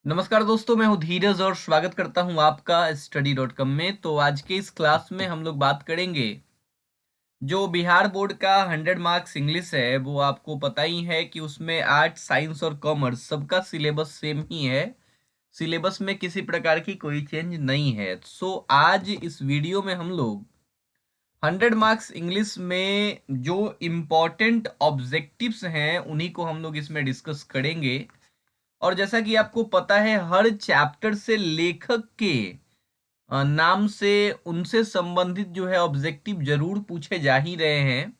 नमस्कार दोस्तों, मैं हूं धीरज और स्वागत करता हूं आपका study.com में। तो आज के इस क्लास में हम लोग बात करेंगे जो बिहार बोर्ड का 100 मार्क्स इंग्लिश है। वो आपको पता ही है कि उसमें आर्ट, साइंस और कॉमर्स सबका सिलेबस सेम ही है। सिलेबस में किसी प्रकार की कोई चेंज नहीं है। आज इस वीडियो में हम लोग 100 मार्क्स इंग्लिश में जो इम्पोर्टेंट ऑब्जेक्टिव्स हैं उन्हीं को हम लोग इसमें डिस्कस करेंगे। और जैसा कि आपको पता है, हर चैप्टर से लेखक के नाम से उनसे संबंधित जो है ऑब्जेक्टिव जरूर पूछे जा ही रहे हैं।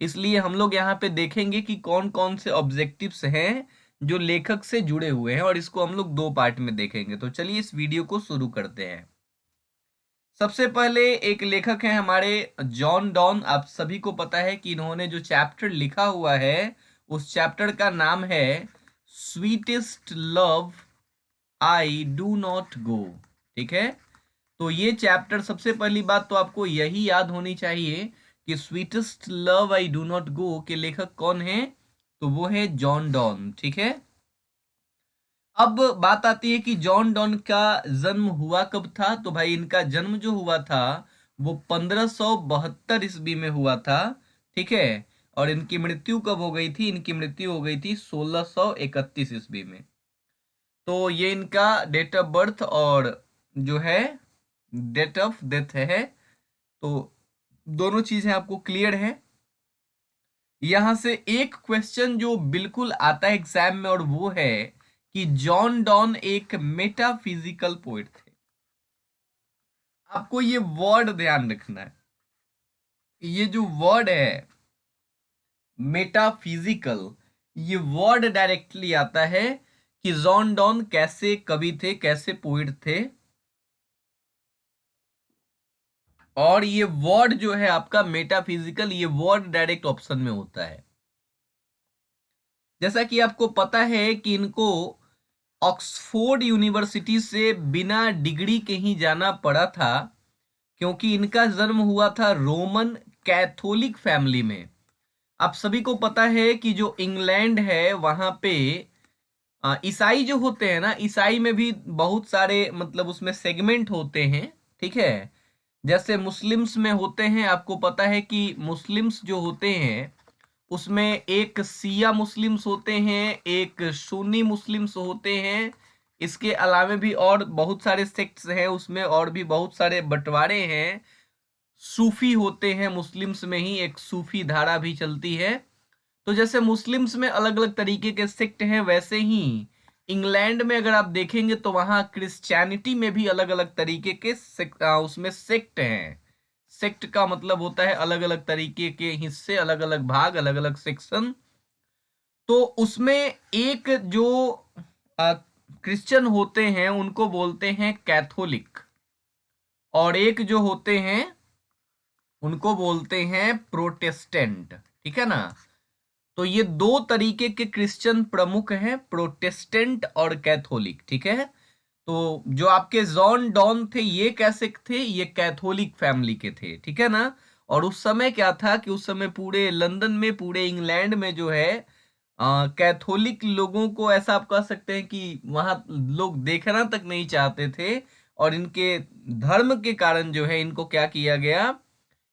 इसलिए हम लोग यहाँ पे देखेंगे कि कौन कौन से ऑब्जेक्टिव्स हैं जो लेखक से जुड़े हुए हैं, और इसको हम लोग दो पार्ट में देखेंगे। तो चलिए इस वीडियो को शुरू करते हैं। सबसे पहले एक लेखक है हमारे जॉन डॉन। आप सभी को पता है कि इन्होंने जो चैप्टर लिखा हुआ है उस चैप्टर का नाम है sweetest love I do not go. ठीक है, तो ये चैप्टर, सबसे पहली बात तो आपको यही याद होनी चाहिए कि sweetest love I do not go के लेखक कौन है। तो वो है जॉन डॉन। ठीक है, अब बात आती है कि जॉन डॉन का जन्म हुआ कब था। तो भाई, इनका जन्म जो हुआ था वो 1572 ईस्वी में हुआ था। ठीक है, और इनकी मृत्यु कब हो गई थी? इनकी मृत्यु हो गई थी 1631 ईस्वी में। तो ये इनका डेट ऑफ बर्थ और जो है डेट ऑफ डेथ है। तो दोनों चीजें आपको क्लियर है। यहां से एक क्वेश्चन जो बिल्कुल आता है एग्जाम में, और वो है कि जॉन डॉन एक मेटाफिजिकल पोएट थे। आपको ये वर्ड ध्यान रखना है। ये जो वर्ड है मेटाफिजिकल, ये वर्ड डायरेक्टली आता है कि जॉन डॉन कैसे कवि थे, कैसे पोएट थे। और ये वर्ड जो है आपका मेटाफिजिकल, ये वर्ड डायरेक्ट ऑप्शन में होता है। जैसा कि आपको पता है कि इनको ऑक्सफोर्ड यूनिवर्सिटी से बिना डिग्री के ही जाना पड़ा था, क्योंकि इनका जन्म हुआ था रोमन कैथोलिक फैमिली में। आप सभी को पता है कि जो इंग्लैंड है वहां पे ईसाई जो होते हैं ना, ईसाई में भी बहुत सारे मतलब उसमें सेगमेंट होते हैं। ठीक है, जैसे मुस्लिम्स में होते हैं। आपको पता है कि मुस्लिम्स जो होते हैं उसमें एक सिया मुस्लिम्स होते हैं, एक सुन्नी मुस्लिम्स होते हैं। इसके अलावा भी और बहुत सारे सेक्ट्स हैं, उसमें और भी बहुत सारे बंटवारे हैं। सूफी होते हैं, मुस्लिम्स में ही एक सूफी धारा भी चलती है। तो जैसे मुस्लिम्स में अलग अलग तरीके के सेक्ट हैं, वैसे ही इंग्लैंड में अगर आप देखेंगे तो वहां क्रिश्चियनिटी में भी अलग अलग तरीके के सेक्ट, उसमें सेक्ट हैं। सेक्ट का मतलब होता है अलग अलग तरीके के हिस्से, अलग अलग भाग, अलग अलग सेक्शन। तो उसमें एक जो क्रिश्चियन होते हैं उनको बोलते हैं कैथोलिक, और एक जो होते हैं उनको बोलते हैं प्रोटेस्टेंट। ठीक है ना। तो ये दो तरीके के क्रिश्चियन प्रमुख हैं, प्रोटेस्टेंट और कैथोलिक। ठीक है, तो जो आपके जॉन डॉन थे ये कैसे थे? ये कैथोलिक फैमिली के थे। ठीक है ना। और उस समय क्या था कि उस समय पूरे लंदन में, पूरे इंग्लैंड में जो है कैथोलिक लोगों को, ऐसा आप कह सकते हैं कि वहां लोग देखना तक नहीं चाहते थे। और इनके धर्म के कारण जो है इनको क्या किया गया,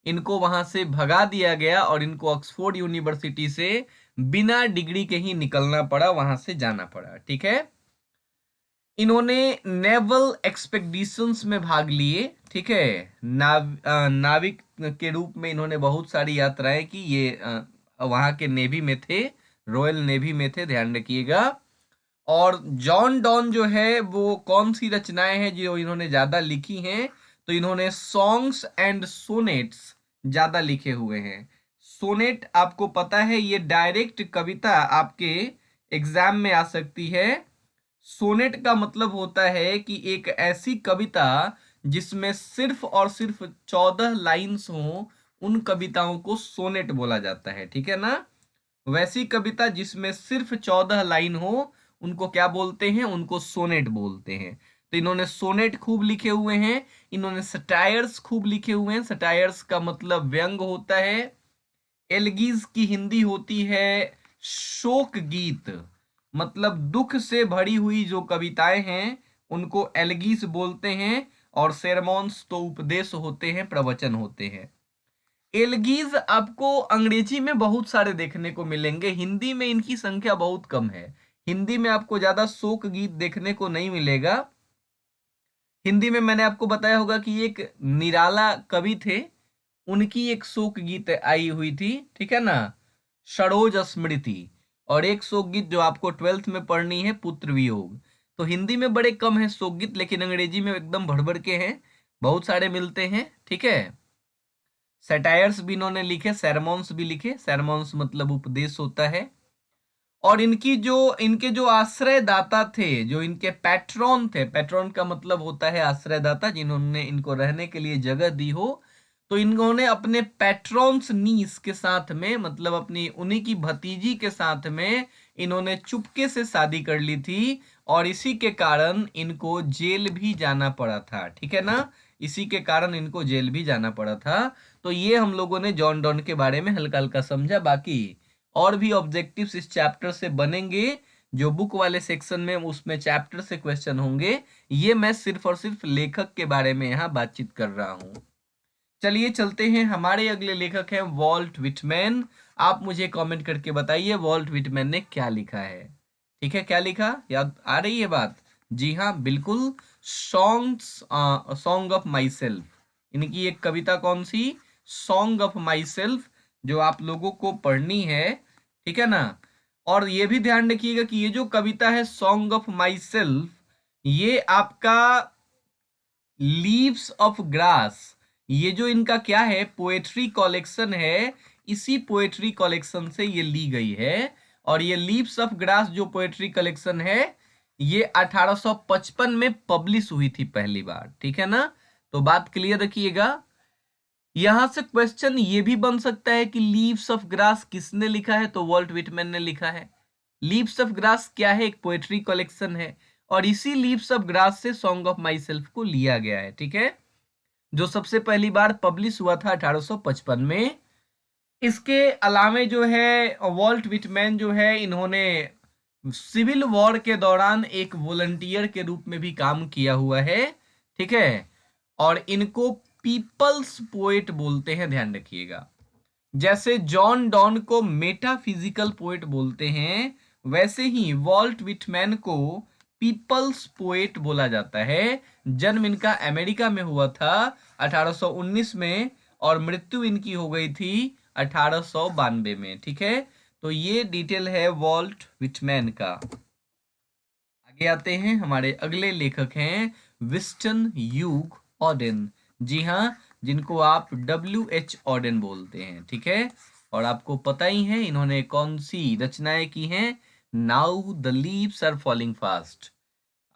इनको वहां से भगा दिया गया और इनको ऑक्सफोर्ड यूनिवर्सिटी से बिना डिग्री के ही निकलना पड़ा, वहां से जाना पड़ा। ठीक है, इन्होंने नेवल एक्सपेडिशंस में भाग लिए। ठीक है, नाविक के रूप में इन्होंने बहुत सारी यात्राएं की। ये वहां के नेवी में थे, रॉयल नेवी में थे, ध्यान रखिएगा। और जॉन डॉन जो है वो कौन सी रचनाएं हैं जो इन्होंने ज्यादा लिखी हैं? तो इन्होंने सॉन्ग्स एंड सोनेट्स ज्यादा लिखे हुए हैं। सोनेट आपको पता है, ये डायरेक्ट कविता आपके एग्जाम में आ सकती है। सोनेट का मतलब होता है कि एक ऐसी कविता जिसमें सिर्फ और सिर्फ 14 लाइंस हो, उन कविताओं को सोनेट बोला जाता है। ठीक है ना। वैसी कविता जिसमें सिर्फ 14 लाइन हो, उनको क्या बोलते हैं? उनको सोनेट बोलते हैं। तो इन्होंने सोनेट खूब लिखे हुए हैं। इन्होंने सटायर्स खूब लिखे हुए हैं। सटायर्स का मतलब व्यंग होता है। एलगीज की हिंदी होती है शोक गीत। मतलब दुख से भरी हुई जो कविताएं हैं उनको एल्गीज बोलते हैं, और सेरमॉन्स तो उपदेश होते हैं, प्रवचन होते हैं। एल्गीज आपको अंग्रेजी में बहुत सारे देखने को मिलेंगे, हिंदी में इनकी संख्या बहुत कम है। हिंदी में आपको ज्यादा शोक गीत देखने को नहीं मिलेगा। हिंदी में मैंने आपको बताया होगा कि एक निराला कवि थे, उनकी एक शोक गीत आई हुई थी, ठीक है ना, सरोज स्मृति। और एक शोक गीत जो आपको 12th में पढ़नी है, पुत्र वियोग। तो हिंदी में बड़े कम है शोक गीत, लेकिन अंग्रेजी में एकदम भर भर के हैं, बहुत सारे मिलते हैं, ठीक है। सैटायर्स भी इन्होंने लिखे, सरमॉन्स भी लिखे, सरमॉन्स मतलब उपदेश होता है। और इनके जो आश्रयदाता थे, जो इनके पैट्रॉन थे, पैट्रॉन का मतलब होता है आश्रयदाता, जिन्होंने इनको रहने के लिए जगह दी हो, तो इन्होंने अपने पैट्रॉन्स नीस के साथ में, मतलब अपनी उन्हीं की भतीजी के साथ में इन्होंने चुपके से शादी कर ली थी, और इसी के कारण इनको जेल भी जाना पड़ा था, ठीक है ना, इसी के कारण इनको जेल भी जाना पड़ा था। तो ये हम लोगों ने जॉन डॉन के बारे में हल्का हल्का समझा। बाकी और भी ऑब्जेक्टिव्स इस चैप्टर से बनेंगे, जो बुक वाले सेक्शन में उसमें चैप्टर से क्वेश्चन होंगे। ये मैं सिर्फ और सिर्फ लेखक के बारे में यहाँ बातचीत कर रहा हूँ। चलिए चलते हैं, हमारे अगले लेखक हैं वॉल्ट विटमैन। आप मुझे कमेंट करके बताइए वॉल्ट विटमैन ने क्या लिखा है। ठीक है, क्या लिखा, याद आ रही है बात? जी हाँ, बिल्कुल, सॉन्ग ऑफ माई सेल्फ। इनकी एक कविता कौन सी, सॉन्ग ऑफ माई सेल्फ, जो आप लोगों को पढ़नी है, ठीक है ना। और ये भी ध्यान रखिएगा कि ये जो कविता है सॉन्ग ऑफ माई सेल्फ, ये आपका लीव्स ऑफ ग्रास, ये जो इनका क्या है, पोएट्री कलेक्शन है, इसी पोएट्री कलेक्शन से ये ली गई है। और ये लीव्स ऑफ ग्रास जो पोएट्री कलेक्शन है, ये 1855 में पब्लिश हुई थी पहली बार, ठीक है ना। तो बात क्लियर रखिएगा। यहां से क्वेश्चन ये भी बन सकता है कि लीव्स ऑफ ग्रास किसने लिखा है, तो वॉल्ट विटमैन ने लिखा है। लीव्स ऑफ ग्रास क्या है, एक पोएट्री कलेक्शन है, और इसी लीव्स ऑफ ग्रास से सॉन्ग ऑफ माई सेल्फ को लिया गया है, ठीक है, जो सबसे पहली बार पब्लिश हुआ था 1855 में। इसके अलावे जो है वॉल्ट विटमैन जो है, इन्होंने सिविल वॉर के दौरान एक वॉलंटियर के रूप में भी काम किया हुआ है, ठीक है। और इनको पीपल्स पोएट बोलते हैं, ध्यान रखिएगा। जैसे जॉन डॉन को मेटाफिजिकल पोएट बोलते हैं, वैसे ही वॉल्ट विटमैन को पीपल्स पोएट बोला जाता है। जन्म इनका अमेरिका में हुआ था 1819 में, और मृत्यु इनकी हो गई थी 1892 में, ठीक है। तो ये डिटेल है वॉल्ट विटमैन का। आगे आते हैं, हमारे अगले लेखक हैं विस्टन ह्यूग ऑडेन। जी हाँ, जिनको आप WH ऑडेन बोलते हैं, ठीक है। और आपको पता ही है इन्होंने कौन सी रचनाएं की हैं, now the leaves are falling fast.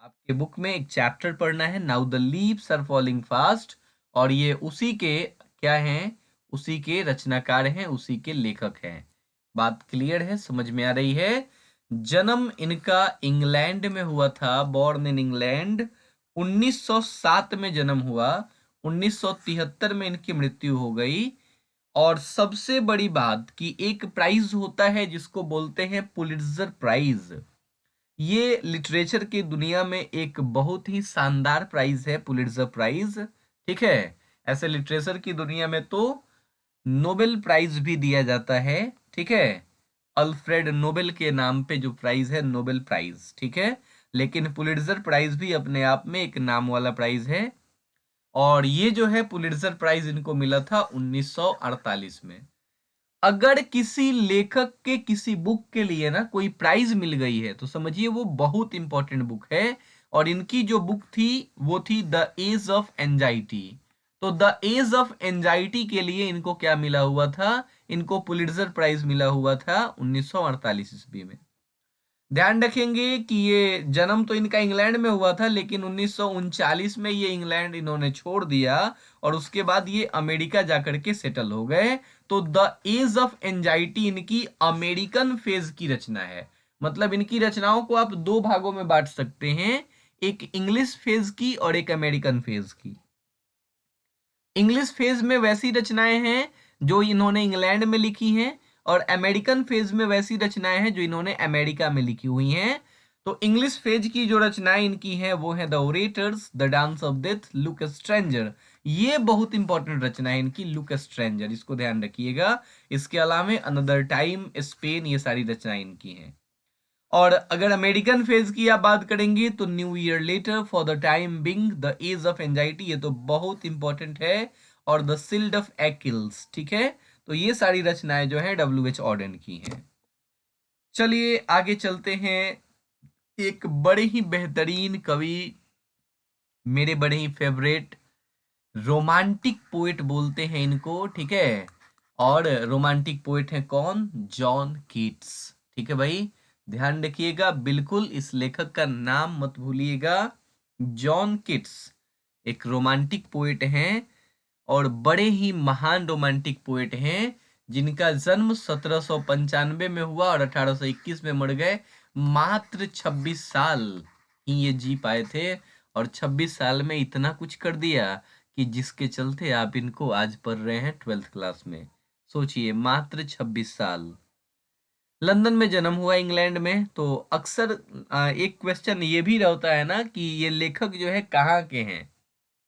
आपके बुक में एक चैप्टर पढ़ना है, now the leaves are falling fast, और ये उसी के क्या हैं, उसी के रचनाकार हैं, उसी के लेखक हैं। बात क्लियर है, समझ में आ रही है। जन्म इनका इंग्लैंड में हुआ था, बॉर्न इन इंग्लैंड, 1907 में जन्म हुआ, 1973 में इनकी मृत्यु हो गई। और सबसे बड़ी बात कि एक प्राइज होता है जिसको बोलते हैं पुलिट्जर प्राइज। ये लिटरेचर की दुनिया में एक बहुत ही शानदार प्राइज है, पुलिट्जर प्राइज, ठीक है। ऐसे लिटरेचर की दुनिया में तो नोबेल प्राइज भी दिया जाता है, ठीक है, अल्फ्रेड नोबेल के नाम पे जो प्राइज है, नोबेल प्राइज, ठीक है। लेकिन पुलिट्जर प्राइज भी अपने आप में एक नाम वाला प्राइज है। और ये जो है पुलिट्जर प्राइज इनको मिला था 1948 में। अगर किसी लेखक के किसी बुक के लिए ना कोई प्राइज मिल गई है, तो समझिए वो बहुत इंपॉर्टेंट बुक है। और इनकी जो बुक थी वो थी द एज ऑफ एंजाइटी। तो द एज ऑफ एंजाइटी के लिए इनको क्या मिला हुआ था, इनको पुलिट्जर प्राइज मिला हुआ था 1948 ईस्वी में। ध्यान रखेंगे कि ये जन्म तो इनका इंग्लैंड में हुआ था, लेकिन 1939 में ये इंग्लैंड इन्होंने छोड़ दिया, और उसके बाद ये अमेरिका जाकर के सेटल हो गए। तो द एज ऑफ एंजाइटी इनकी अमेरिकन फेज की रचना है। मतलब इनकी रचनाओं को आप दो भागों में बांट सकते हैं, एक इंग्लिश फेज की और एक अमेरिकन फेज की। इंग्लिश फेज में वैसी रचनाएं हैं जो इन्होंने इंग्लैंड में लिखी हैं, और अमेरिकन फेज में वैसी रचनाएं हैं जो इन्होंने अमेरिका में लिखी हुई हैं। तो इंग्लिश फेज की जो रचनाएं इनकी हैं वो है the orators, the dance of death, look stranger. ये बहुत इंपॉर्टेंट रचना है इनकी, लुक स्ट्रेंजर, इसको ध्यान रखिएगा। इसके अलावा अनदर टाइम, स्पेन, ये सारी रचनाएं इनकी हैं। और अगर अमेरिकन फेज की आप बात करेंगे तो new year letter, for the time being, the age of anxiety, ये तो बहुत इंपॉर्टेंट है, और द सिल्ड ऑफ एक्ल्स, ठीक है। तो ये सारी रचनाएं जो है W.H. ऑडेन की हैं। चलिए आगे चलते हैं। एक बड़े ही बेहतरीन कवि, मेरे बड़े ही फेवरेट रोमांटिक पोएट बोलते हैं इनको, ठीक है। और रोमांटिक पोएट है कौन? जॉन कीट्स, ठीक है भाई, ध्यान रखिएगा बिल्कुल, इस लेखक का नाम मत भूलिएगा। जॉन कीट्स एक रोमांटिक पोएट हैं, और बड़े ही महान रोमांटिक पोएट हैं, जिनका जन्म 1795 में हुआ और 1821 में मर गए। मात्र 26 साल ही ये जी पाए थे, और 26 साल में इतना कुछ कर दिया कि जिसके चलते आप इनको आज पढ़ रहे हैं 12th क्लास में। सोचिए, मात्र 26 साल। लंदन में जन्म हुआ, इंग्लैंड में। तो अक्सर एक क्वेश्चन ये भी रहता है ना कि ये लेखक जो है कहाँ के हैं,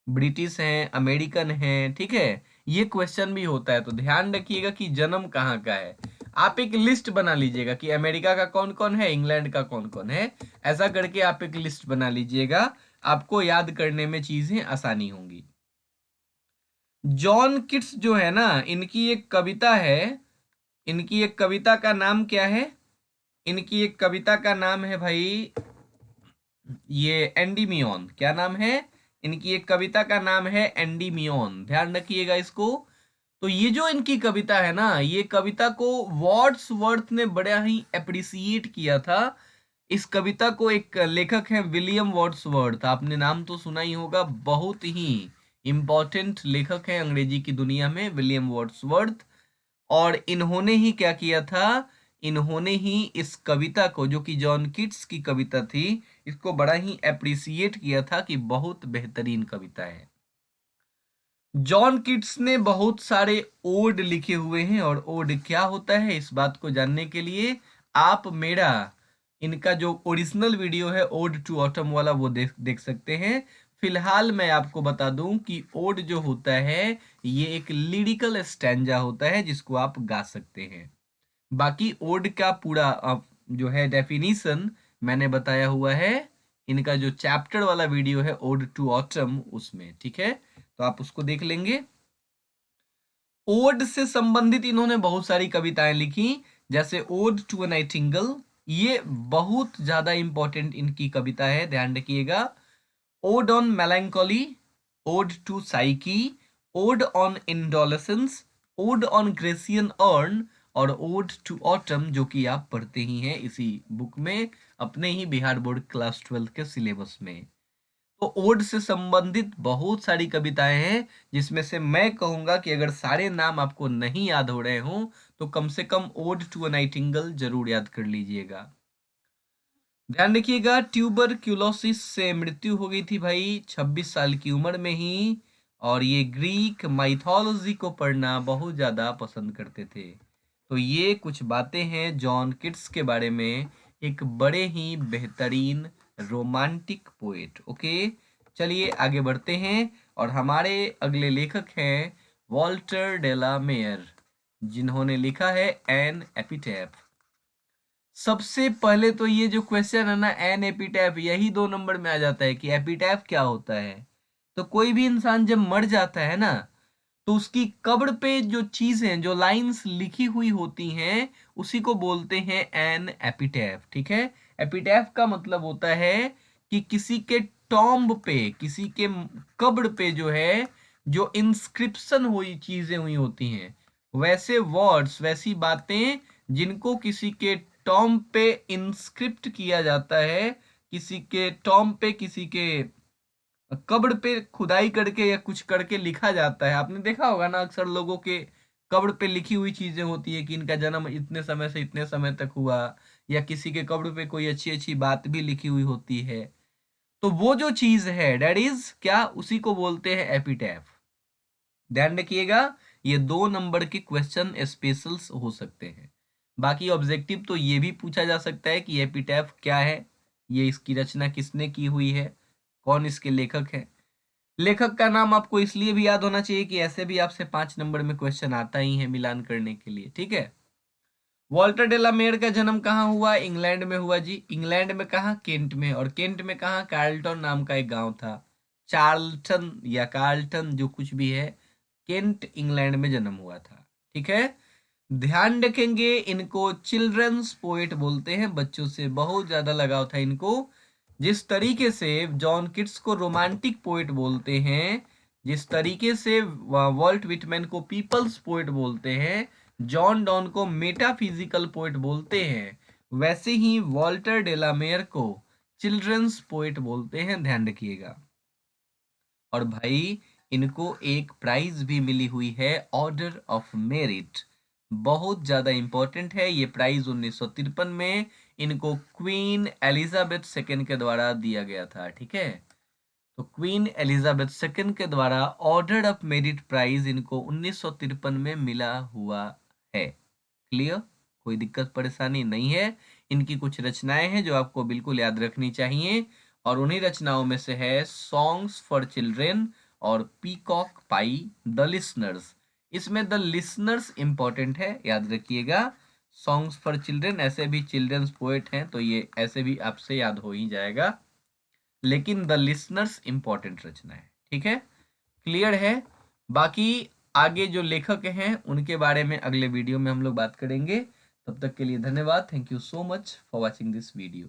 ब्रिटिश हैं, अमेरिकन हैं, ठीक है, ये क्वेश्चन भी होता है। तो ध्यान रखिएगा कि जन्म कहाँ का है। आप एक लिस्ट बना लीजिएगा कि अमेरिका का कौन कौन है, इंग्लैंड का कौन कौन है, ऐसा करके आप एक लिस्ट बना लीजिएगा, आपको याद करने में चीजें आसानी होंगी। जॉन किट्स जो है ना, इनकी एक कविता है, इनकी एक कविता का नाम क्या है? इनकी एक कविता का नाम है भाई, ये एंडीमियन। क्या नाम है? इनकी एक कविता का नाम है एंडीमियन, ध्यान रखिएगा इसको। तो ये जो इनकी कविता है ना, ये कविता को वर्ड्सवर्थ ने बड़ा ही अप्रिसिएट किया था। इस कविता को एक लेखक है विलियम वर्ड्सवर्थ, आपने नाम तो सुना ही होगा, बहुत ही इंपॉर्टेंट लेखक है अंग्रेजी की दुनिया में, विलियम वर्ड्सवर्थ। और इन्होंने ही क्या किया था, इन्होंने ही इस कविता को, जो कि जॉन कीट्स की कविता थी, इसको बड़ा ही अप्रिसिएट किया था कि बहुत बेहतरीन कविता है। जॉन कीट्स ने बहुत सारे ओड लिखे हुए हैं, और ओड क्या होता है इस बात को जानने के लिए आप मेरा इनका जो ओरिजिनल वीडियो है ओड टू ऑटम वाला, वो देख सकते हैं। फिलहाल मैं आपको बता दूं कि ओड जो होता है ये एक लिरिकल स्टैंजा होता है जिसको आप गा सकते हैं। बाकी ओड का पूरा जो है डेफिनेशन मैंने बताया हुआ है, इनका जो चैप्टर वाला वीडियो है ओड टू ऑटम उसमें, ठीक है, तो आप उसको देख लेंगे। ओड से संबंधित इन्होंने बहुत सारी कविताएं लिखी, जैसे ओड टू अ नाइटिंगेल, ये बहुत ज्यादा इंपॉर्टेंट इनकी कविता है, ध्यान रखिएगा। Ode on melancholy, ode to psyche, ode on indolence, ode on grecian urn, और ओड टू ऑटम, जो कि आप पढ़ते ही हैं इसी बुक में, अपने ही बिहार बोर्ड क्लास 12 के सिलेबस में। तो ओड से संबंधित बहुत सारी कविताएं हैं, जिसमें से मैं कहूंगा कि अगर सारे नाम आपको नहीं याद हो रहे हों तो कम से कम ओड टू अ नाइटिंगेल जरूर याद कर लीजिएगा। ध्यान रखिएगा, ट्यूबरक्यूलोसिस से मृत्यु हो गई थी भाई 26 साल की उम्र में ही, और ये ग्रीक माइथोलॉजी को पढ़ना बहुत ज़्यादा पसंद करते थे। तो ये कुछ बातें हैं जॉन किट्स के बारे में, एक बड़े ही बेहतरीन रोमांटिक पोएट। ओके, चलिए आगे बढ़ते हैं, और हमारे अगले लेखक हैं वॉल्टर डेला मेयर, जिन्होंने लिखा है एन एपिटैफ। सबसे पहले तो ये जो क्वेश्चन है ना, एन एपिटैफ, यही 2 नंबर में आ जाता है कि एपिटैफ क्या होता है। तो कोई भी इंसान जब मर जाता है ना, तो उसकी कब्र पे जो चीजें, जो लाइंस लिखी हुई होती हैं, उसी को बोलते हैं एन एपिटैफ, ठीक है। एपिटैफ का मतलब होता है कि किसी के टॉम्ब पे, किसी के कब्र पे जो है, जो इंस्क्रिप्शन हुई चीजें हुई होती हैं, वैसे वर्ड्स, वैसी बातें जिनको किसी के टॉम्ब पे इंस्क्रिप्ट किया जाता है, किसी के टॉम्ब पे, किसी के कब्र पे खुदाई करके या कुछ करके लिखा जाता है। आपने देखा होगा ना, अक्सर लोगों के कब्र पे लिखी हुई चीजें होती है कि इनका जन्म इतने समय से इतने समय तक हुआ, या किसी के कब्र पे कोई अच्छी अच्छी बात भी लिखी हुई होती है। तो वो जो चीज है, डेट इज क्या, उसी को बोलते हैं एपिटैफ। ध्यान रखिएगा, ये 2 नंबर के क्वेश्चन स्पेशल्स हो सकते हैं। बाकी ऑब्जेक्टिव तो ये भी पूछा जा सकता है कि एपिटैफ क्या है, ये इसकी रचना किसने की हुई है, कौन इसके लेखक है। लेखक का नाम आपको इसलिए भी याद होना चाहिए कि ऐसे भी आपसे 5 नंबर में क्वेश्चन आता ही है मिलान करने के लिए, ठीक है। वॉल्टर डेलामेयर का जन्म कहाँ हुआ? इंग्लैंड में हुआ जी। इंग्लैंड में कहाँ? केंट में। और केंट में कहाँ? कार्लटन नाम का एक गांव था, चार्ल्टन या कार्लटन जो कुछ भी है, केंट इंग्लैंड में जन्म हुआ था, ठीक है। ध्यान रखेंगे, इनको चिल्ड्रंस पोएट बोलते हैं, बच्चों से बहुत ज्यादा लगाव था इनको। जिस तरीके से जॉन किट्स को रोमांटिक पोएट बोलते हैं, जिस तरीके से वॉल्ट विटमैन को पीपल्स पोएट बोलते हैं, जॉन डॉन को मेटाफिजिकल पोएट बोलते हैं, वैसे ही वॉल्टर डेलामेयर को चिल्ड्रंस पोएट बोलते हैं, ध्यान रखिएगा। और भाई इनको एक प्राइज भी मिली हुई है, ऑर्डर ऑफ मेरिट, बहुत ज्यादा इंपॉर्टेंट है ये प्राइज। 1953 में इनको क्वीन एलिजाबेथ सेकेंड के द्वारा दिया गया था, ठीक है। तो क्वीन एलिजाबेथ सेकेंड के द्वारा ऑर्डर ऑफ मेरिट प्राइज इनको 1953 में मिला हुआ है। क्लियर? कोई दिक्कत परेशानी नहीं है। इनकी कुछ रचनाएं हैं जो आपको बिल्कुल याद रखनी चाहिए, और उन्हीं रचनाओं में से है सॉन्ग्स फॉर चिल्ड्रेन और पीकॉक पाई, द लिसनर्स। इसमें द लिसनर्स इंपॉर्टेंट है, याद रखिएगा। सॉन्ग्स फॉर चिल्ड्रेन ऐसे भी चिल्ड्रंस पोएट हैं तो ये ऐसे भी आपसे याद हो ही जाएगा, लेकिन द लिसनर्स इंपॉर्टेंट रचना है, ठीक है। क्लियर है? बाकी आगे जो लेखक हैं उनके बारे में अगले वीडियो में हम लोग बात करेंगे। तब तक के लिए धन्यवाद। Thank you so much for watching this video.